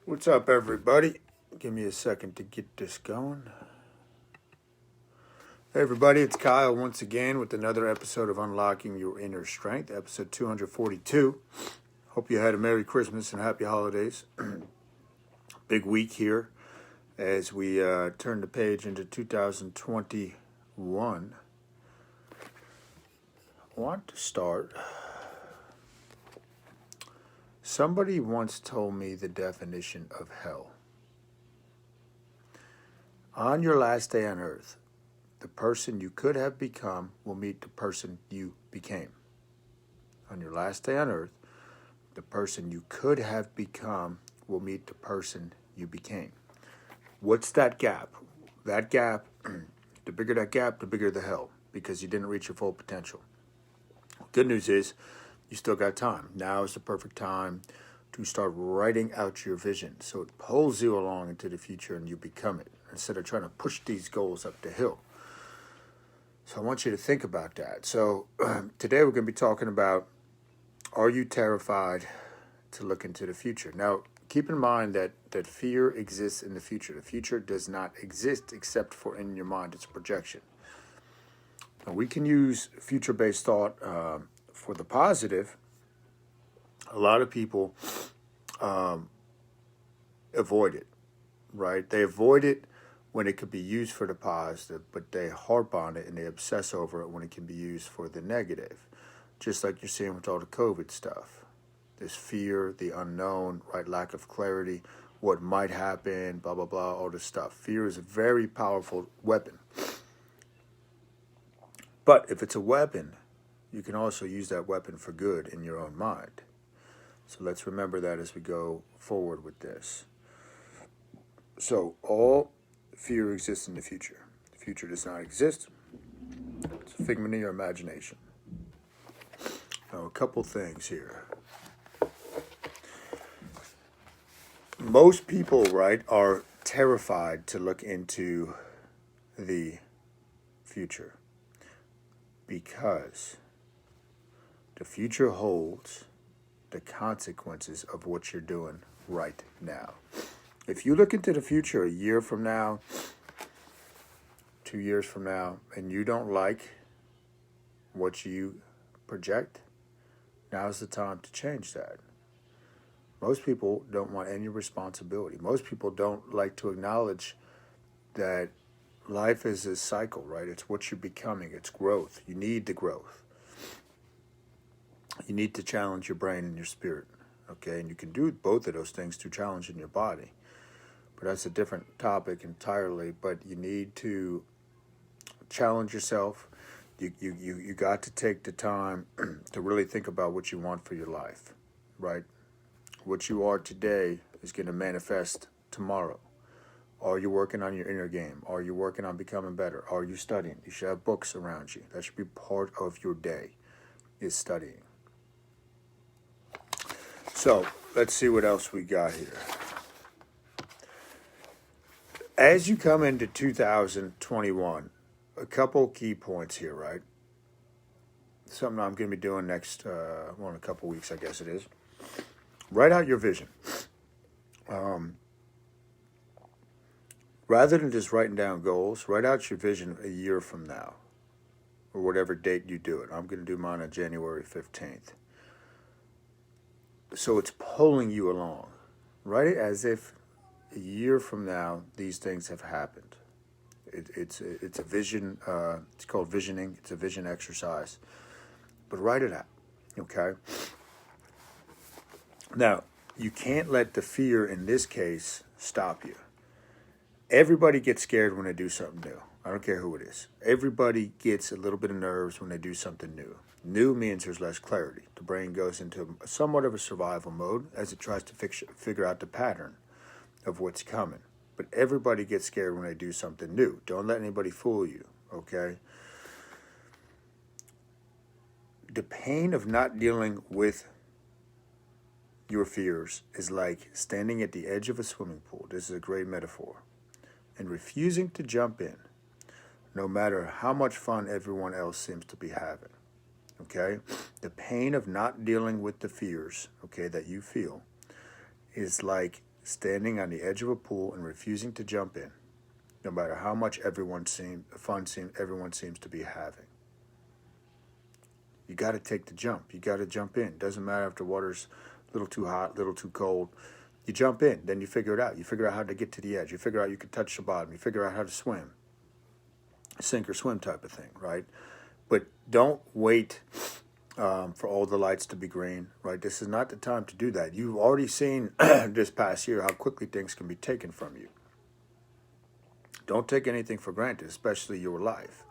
What's up, everybody? Give me a second to get this going. Hey, everybody, it's Kyle once again with another episode of Unlocking Your Inner Strength, episode 242. Hope you had a Merry Christmas and Happy Holidays. Big week here as we turn the page into 2021. I want to start. Somebody once told me the definition of hell. On your last day on earth, the person you could have become will meet the person you became. On your last day on earth, the person you could have become will meet the person you became. What's that gap? That gap, the bigger that gap, the bigger the hell, because you didn't reach your full potential. Good news is, you still got time. Now is the perfect time to start writing out your vision so it pulls you along into the future and you become it, instead of trying to push these goals up the hill. So I want you to think about that. So today we're going to be talking about, are you terrified to look into the future? Now, keep in mind that fear exists in the future. The future does not exist except for in your mind. It's a projection. Now, we can use future-based thought for the positive. A lot of people avoid it, right? They avoid it when it could be used for the positive, but they harp on it and they obsess over it when it can be used for the negative. Just like you're seeing with all the COVID stuff. This fear, the unknown, right? Lack of clarity, what might happen, blah, blah, blah, all this stuff. Fear is a very powerful weapon. But if it's a weapon, you can also use that weapon for good in your own mind. So let's remember that as we go forward with this. So all fear exists in the future. The future does not exist. It's a figment of your imagination. Now, a couple things here. Most people, right, are terrified to look into the future because the future holds the consequences of what you're doing right now. If you look into the future a year from now, 2 years from now, and you don't like what you project, now's the time to change that. Most people don't want any responsibility. Most people don't like to acknowledge that life is a cycle, right? It's what you're becoming. It's growth. You need the growth. You need to challenge your brain and your spirit, okay? And you can do both of those things through challenging your body. But that's a different topic entirely. But you need to challenge yourself. You got to take the time to really think about what you want for your life, right? What you are today is going to manifest tomorrow. Are you working on your inner game? Are you working on becoming better? Are you studying? You should have books around you. That should be part of your day, is studying. So let's see what else we got here. As you come into 2021, a couple key points here, right? Something I'm going to be doing next, in a couple weeks, I guess it is. Write out your vision. Rather than just writing down goals, write out your vision a year from now, or whatever date you do it. I'm going to do mine on January 15th. So it's pulling you along. Write it as if a year from now these things have happened. It's a vision. It's called visioning. It's a vision exercise. But write it out, okay? Now, you can't let the fear in this case stop you. Everybody gets scared when they do something new. I don't care who it is. Everybody gets a little bit of nerves when they do something new. New means there's less clarity. The brain goes into somewhat of a survival mode as it tries to figure out the pattern of what's coming. But everybody gets scared when they do something new. Don't let anybody fool you, okay? The pain of not dealing with your fears is like standing at the edge of a swimming pool. This is a great metaphor. And refusing to jump in, no matter how much fun everyone else seems to be having. Okay? The pain of not dealing with the fears, okay, that you feel is like standing on the edge of a pool and refusing to jump in, no matter how much everyone seems to be having. You got to take the jump. You got to jump in. Doesn't matter if the water's a little too hot, a little too cold. You jump in. Then you figure it out. You figure out how to get to the edge. You figure out you can touch the bottom. You figure out how to swim. Sink or swim type of thing, right? But don't wait for all the lights to be green, right? This is not the time to do that. You've already seen this past year how quickly things can be taken from you. Don't take anything for granted, especially your life.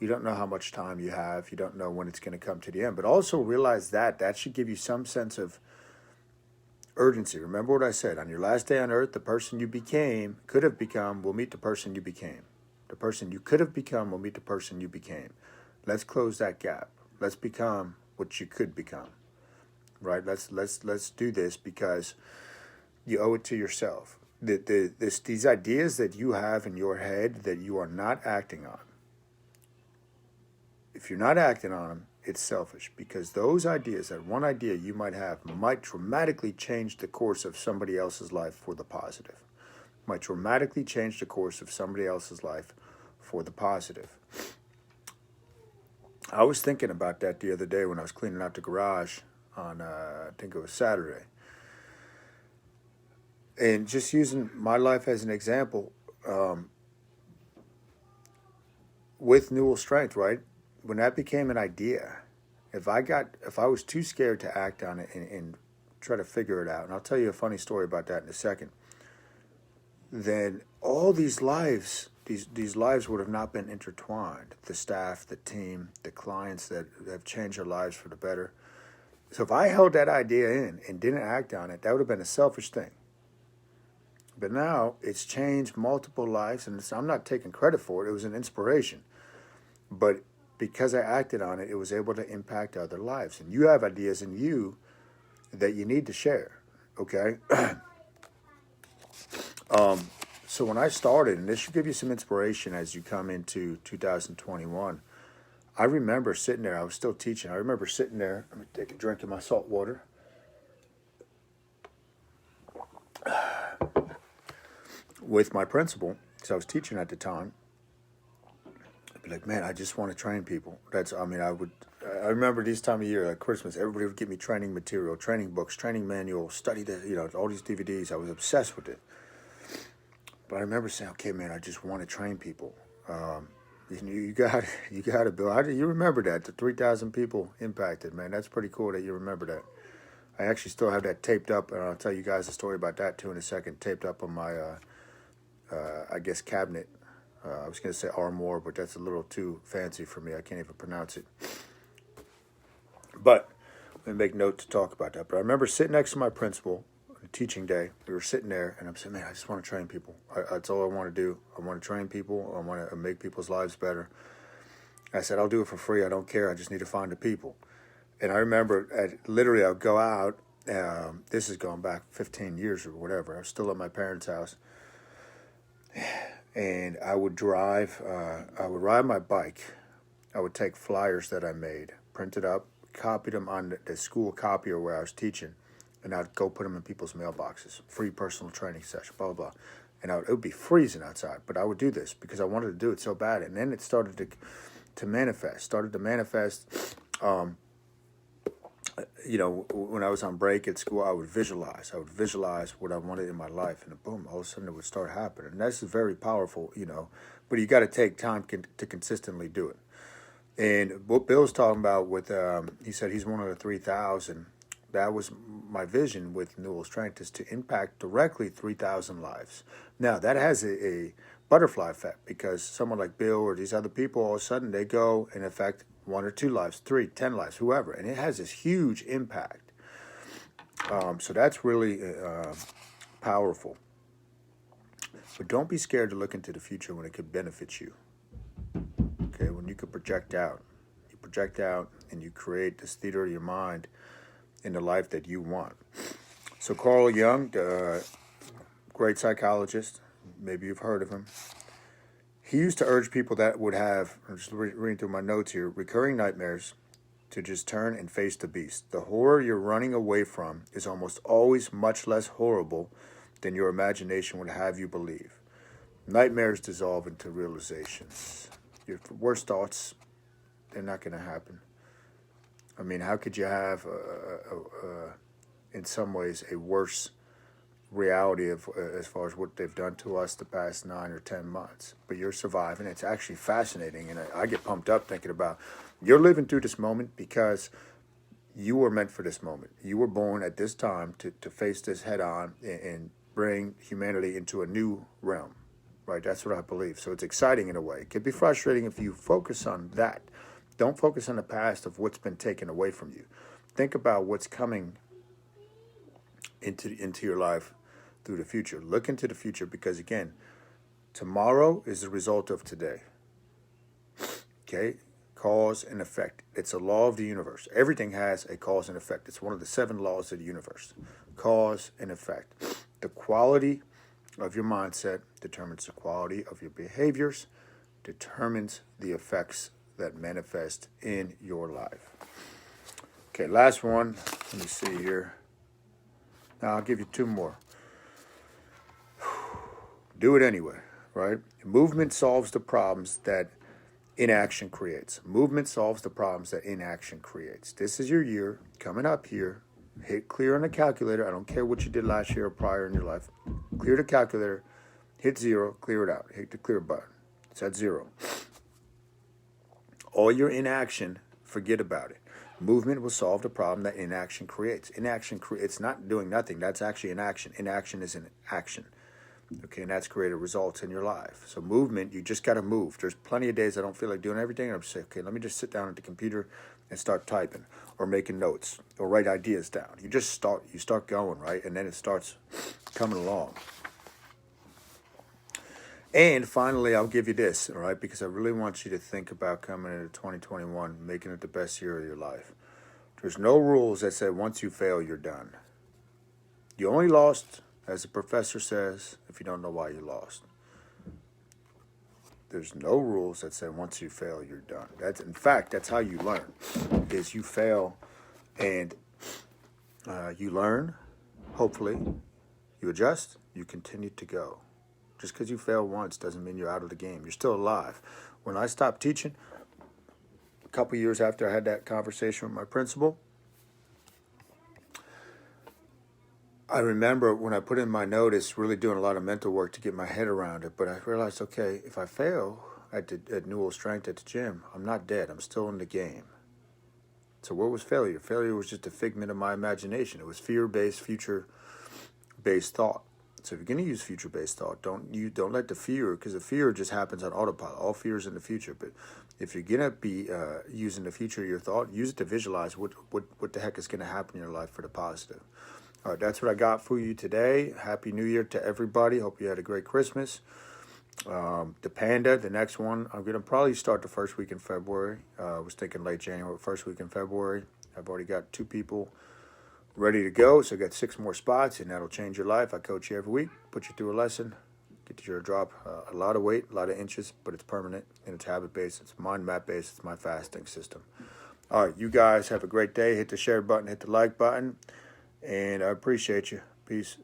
You don't know how much time you have. You don't know when it's going to come to the end. But also realize that should give you some sense of urgency. Remember what I said. On your last day on earth, the person you could have become, will meet the person you became. The person you could have become will meet the person you became. Let's close that gap. Let's become what you could become. Right? Let's do this because you owe it to yourself. These ideas that you have in your head that you are not acting on. If you're not acting on them, it's selfish, because those ideas, that one idea you might have, might dramatically change the course of somebody else's life for the positive. Might dramatically change the course of somebody else's life for the positive. I was thinking about that the other day when I was cleaning out the garage on, I think it was Saturday. And just using my life as an example, with Newell Strength, right? When that became an idea, if I was too scared to act on it and try to figure it out, and I'll tell you a funny story about that in a second, then all these lives, these lives would have not been intertwined. The staff, the team, the clients that have changed their lives for the better. So if I held that idea in and didn't act on it, that would have been a selfish thing. But now it's changed multiple lives, and I'm not taking credit for it. It was an inspiration. But because I acted on it, it was able to impact other lives. And you have ideas in you that you need to share, okay? So when I started, and this should give you some inspiration as you come into 2021, I remember sitting there. I was still teaching. I remember sitting there. Let me take a drink of my salt water. With my principal, because I was teaching at the time. I'd be like, man, I just want to train people. I remember this time of year, like Christmas, everybody would give me training material, training books, training manuals, study all these DVDs. I was obsessed with it. But I remember saying, okay, man, I just want to train people. You got to build. How do you remember that? The 3,000 people impacted, man. That's pretty cool that you remember that. I actually still have that taped up, and I'll tell you guys a story about that too in a second. Taped up on my, cabinet. I was going to say armoire, but that's a little too fancy for me. I can't even pronounce it. But let me make note to talk about that. But I remember sitting next to my principal on a teaching day. We were sitting there, and I'm saying, man, I just want to train people. That's all I want to do. I want to train people. I want to make people's lives better. I said, I'll do it for free. I don't care. I just need to find the people. And I remember, literally, I would go out. This is going back 15 years or whatever. I was still at my parents' house. And I would drive, I would ride my bike. I would take flyers that I made, print it up, copied them on the school copier where I was teaching, and I'd go put them in people's mailboxes. Free personal training session, blah, blah, blah. And it would be freezing outside, but I would do this because I wanted to do it so bad. And then it started to manifest, when I was on break at school, I would visualize what I wanted in my life, and boom, all of a sudden it would start happening. And that's very powerful, but you got to take time to consistently do it. And what Bill's talking about with, he said he's one of the 3,000. That was my vision with Newell Strength, is to impact directly 3,000 lives. Now, that has a butterfly effect, because someone like Bill or these other people, all of a sudden they go and affect 1 or 2 lives, 3, 10 lives, whoever. And it has this huge impact. So that's really powerful. But don't be scared to look into the future when it could benefit you. Okay, when you could project out. You project out and you create this theater of your mind in the life that you want. So Carl Jung, great psychologist, maybe you've heard of him. He used to urge people that would have, I'm just reading through my notes here, recurring nightmares, to just turn and face the beast. The horror you're running away from is almost always much less horrible than your imagination would have you believe. Nightmares dissolve into realizations. Your worst thoughts, they're not going to happen. I mean, how could you have, in some ways, a worse reality of as far as what they've done to us the past 9 or 10 months? But you're surviving. It's actually fascinating, and I get pumped up thinking about you're living through this moment because you were meant for this moment. You were born at this time to face this head on and bring humanity into a new realm. Right, that's what I believe. So it's exciting in a way. It could be frustrating if you focus on that. Don't focus on the past of what's been taken away from you. Think about what's coming into your life through the future. Look into the future because, again, tomorrow is the result of today. Okay? Cause and effect. It's a law of the universe. Everything has a cause and effect. It's one of the 7 laws of the universe. Cause and effect. The quality of your mindset determines the quality of your behaviors, determines the effects that manifest in your life. Okay, last one. Let me see here. Now I'll give you 2 more. Do it anyway, right? Movement solves the problems that inaction creates. Movement solves the problems that inaction creates. This is your year coming up here. Hit clear on the calculator. I don't care what you did last year or prior in your life. Clear the calculator. Hit 0. Clear it out. Hit the clear button. It's at 0. All your inaction, forget about it. Movement will solve the problem that inaction creates. Inaction it's not doing nothing. That's actually inaction. Inaction is an action. Okay, and that's created results in your life. So movement, you just got to move. There's plenty of days I don't feel like doing everything. I'm saying, okay, let me just sit down at the computer and start typing or making notes or write ideas down. You start going, right? And then it starts coming along. And finally, I'll give you this, all right? Because I really want you to think about coming into 2021, making it the best year of your life. There's no rules that say once you fail, you're done. You only lost, as the professor says, if you don't know why you lost. There's no rules that say once you fail, you're done. In fact, that's how you learn, is you fail and you learn, hopefully, you adjust, you continue to go. Just because you fail once doesn't mean you're out of the game. You're still alive. When I stopped teaching, a couple years after I had that conversation with my principal, I remember when I put in my notice, really doing a lot of mental work to get my head around it. But I realized, okay, if I fail at Newell Strength at the gym, I'm not dead. I'm still in the game. So what was failure? Failure was just a figment of my imagination. It was fear-based, future-based thought. So if you're going to use future-based thought, don't let the fear, because the fear just happens on autopilot. All fear is in the future. But if you're going to be using the future of your thought, use it to visualize what the heck is going to happen in your life for the positive. All right, that's what I got for you today. Happy New Year to everybody. Hope you had a great Christmas. The Panda, the next one, I'm going to probably start the first week in February. I was thinking late January, first week in February. I've already got 2 people ready to go, so I got 6 more spots, and that'll change your life. I coach you every week, put you through a lesson, get you to drop a lot of weight, a lot of inches, but it's permanent, and it's habit-based. It's mind map-based. It's my fasting system. All right, you guys have a great day. Hit the share button, hit the like button, and I appreciate you. Peace.